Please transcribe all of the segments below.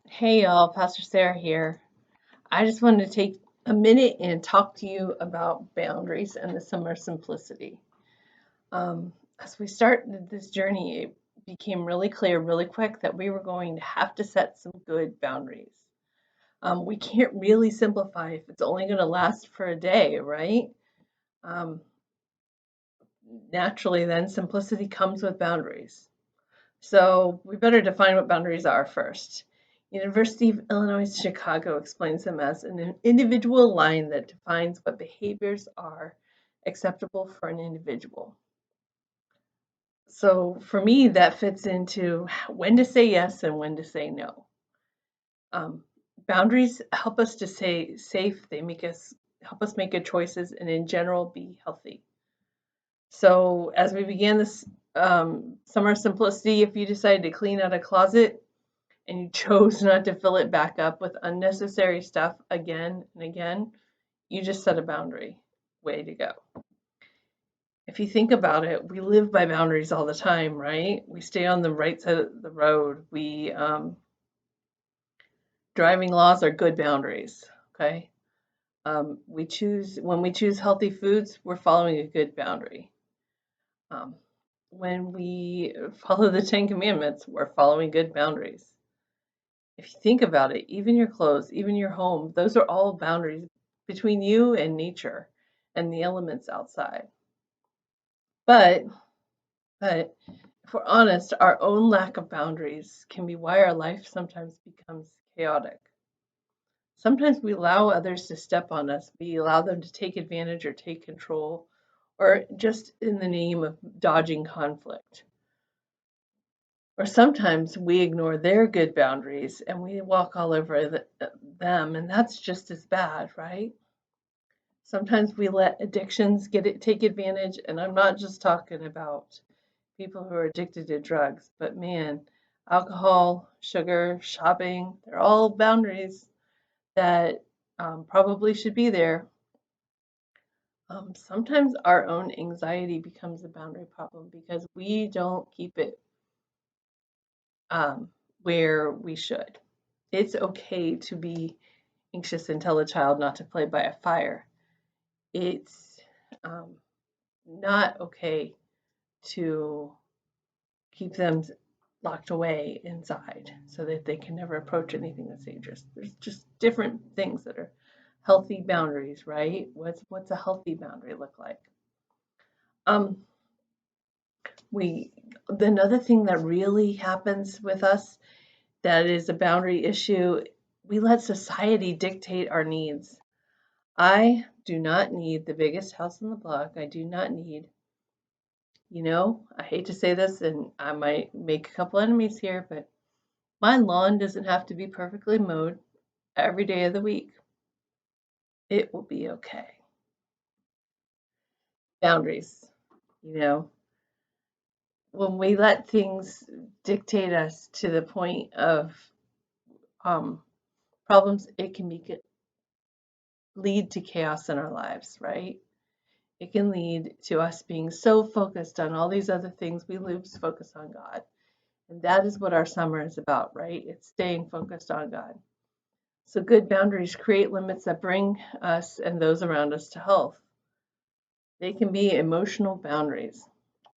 Hey y'all, Pastor Sarah here. I just wanted to take a minute and talk to you about boundaries and the summer simplicity. As we started this journey, it became really clear really quick that we were going to have to set some good boundaries. We can't really simplify if it's only going to last for a day, right? Um, Naturally, then simplicity comes with boundaries. So we better define what boundaries are first. University of Illinois Chicago explains them as an individual line that defines what behaviors are acceptable for an individual. So for me, that fits into when to say yes and when to say no. Um, Boundaries help us to stay safe. They make us help us make good choices and in general be healthy. So as we began this summer simplicity, if you decided to clean out a closet, and you chose not to fill it back up with unnecessary stuff again and again, you just set a boundary. Way to go. If you think about it, we live by boundaries all the time, right? We stay on the right side of the road. Driving laws are good boundaries, okay? When we choose healthy foods, we're following a good boundary. Um, when we follow the Ten Commandments, we're following good boundaries. If you think about it, even your clothes, even your home, those are all boundaries between you and nature and the elements outside. But but if we're honest, our own lack of boundaries can be why our life sometimes becomes chaotic. Sometimes we allow others to step on us. We allow them to take advantage or take control, or just in the name of dodging conflict. Or sometimes we ignore their good boundaries and we walk all over them, and that's just as bad, right? Sometimes we let addictions take advantage, and I'm not just talking about people who are addicted to drugs, but man, alcohol, sugar, shopping, they're all boundaries that probably should be there. Sometimes our own anxiety becomes a boundary problem because we don't keep it um, where we should. It's okay to be anxious and tell a child not to play by a fire. It's um, not okay to keep them locked away inside so that they can never approach anything that's dangerous. There's just different things that are healthy boundaries, right? What's a healthy boundary look like? Um, we Another thing that really happens with us that is a boundary issue, we let society dictate our needs. I do not need the biggest house on the block. I do not need, I hate to say this and I might make a couple enemies here, but my lawn doesn't have to be perfectly mowed every day of the week. It will be okay. Boundaries, you know, when we let things dictate us to the point of um, problems, it can lead to chaos in our lives, right? It can lead to us being so focused on all these other things, we lose focus on God. And that is what our summer is about, right? It's staying focused on God. So, good boundaries create limits that bring us and those around us to health. They can be emotional boundaries.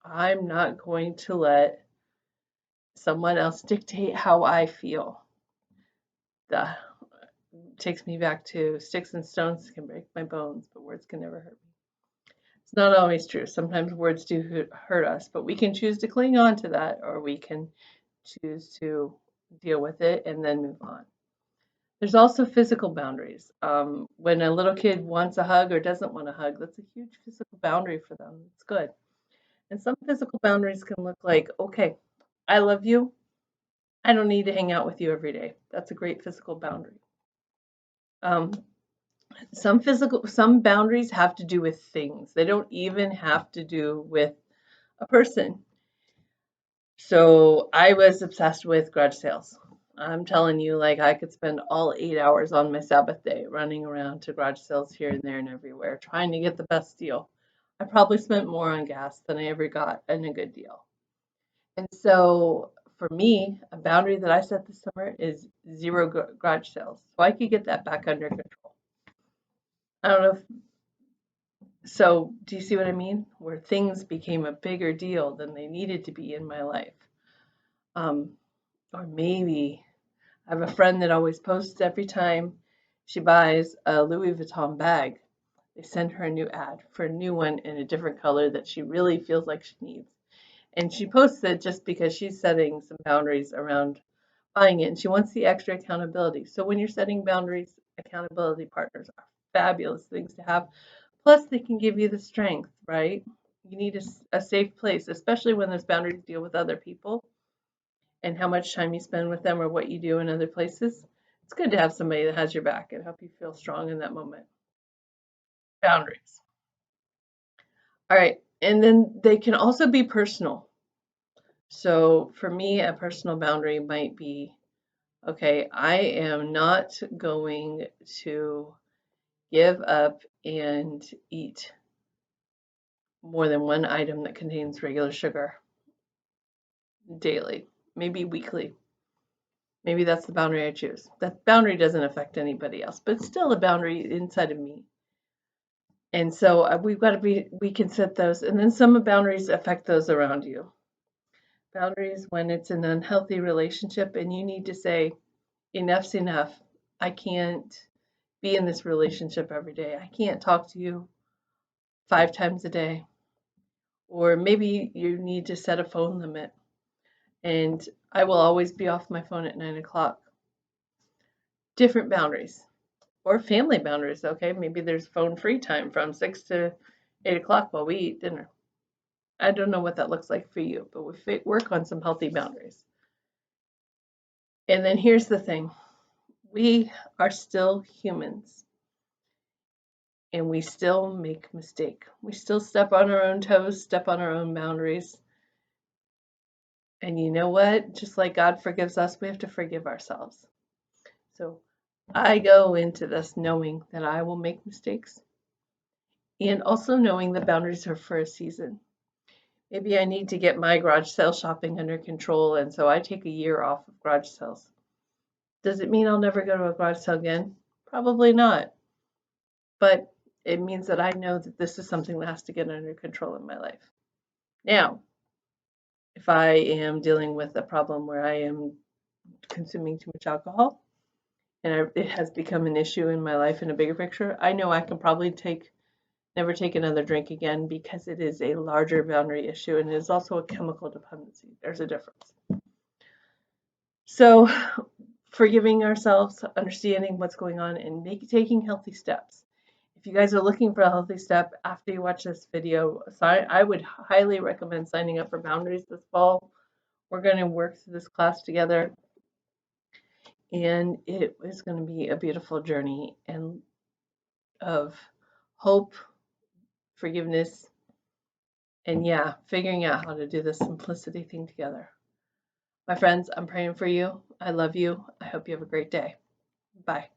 I'm not going to let someone else dictate how I feel. That takes me back to sticks and stones can break my bones, but words can never hurt me. It's not always true. Sometimes words do hurt us, but we can choose to cling on to that or we can choose to deal with it and then move on. There's also physical boundaries. When a little kid wants a hug or doesn't want a hug, that's a huge physical boundary for them. It's good. And some physical boundaries can look like, okay, I love you. I don't need to hang out with you every day. That's a great physical boundary. Um, some boundaries have to do with things. They don't even have to do with a person. So I was obsessed with garage sales. I'm telling you, like I could spend all 8 hours on my Sabbath day running around to garage sales here and there and everywhere, trying to get the best deal. I probably spent more on gas than I ever got in a good deal. And so for me, a boundary that I set this summer is 0 garage sales. So I could get that back under control. I don't know so do you see what I mean? Where things became a bigger deal than they needed to be in my life. Um, or maybe I have a friend that always posts every time she buys a Louis Vuitton bag. They send her a new ad for a new one in a different color that she really feels like she needs. And she posts it just because she's setting some boundaries around buying it and she wants the extra accountability. So when you're setting boundaries, accountability partners are fabulous things to have. Plus, they can give you the strength, right? You need a safe place, especially when those boundaries deal with other people and how much time you spend with them or what you do in other places. It's good to have somebody that has your back and help you feel strong in that moment. Boundaries. All right. And then they can also be personal. So for me, a personal boundary might be okay, I am not going to give up and eat more than one item that contains regular sugar daily, maybe weekly. Maybe that's the boundary I choose. That boundary doesn't affect anybody else, but it's still a boundary inside of me. And so we've got to we can set those. And then some boundaries affect those around you. Boundaries when it's an unhealthy relationship and you need to say, enough's enough. I can't be in this relationship every day. I can't talk to you 5 times a day. Or maybe you need to set a phone limit. And I will always be off my phone at 9 o'clock. Different boundaries. Or family boundaries, okay? Maybe there's phone free time from 6 to 8 o'clock while we eat dinner. I don't know what that looks like for you, but we work on some healthy boundaries. And then here's the thing. We are still humans. And we still make mistakes. We still step on our own toes, step on our own boundaries. And you know what? Just like God forgives us, we have to forgive ourselves. So I go into this knowing that I will make mistakes and also knowing the boundaries are for a season. Maybe I need to get my garage sale shopping under control, and so I take a year off of garage sales. Does it mean I'll never go to a garage sale again? Probably not. But it means that I know that this is something that has to get under control in my life. Now, if I am dealing with a problem where I am consuming too much alcohol and it has become an issue in my life in a bigger picture, I know I can probably never take another drink again because it is a larger boundary issue and it is also a chemical dependency. There's a difference. So forgiving ourselves, understanding what's going on, and taking healthy steps. If you guys are looking for a healthy step after you watch this video, I would highly recommend signing up for Boundaries this fall. We're going to work through this class together, and it is going to be a beautiful journey and of hope, forgiveness, and yeah, figuring out how to do this simplicity thing together. My friends, I'm praying for you. I love you. I hope you have a great day. Bye.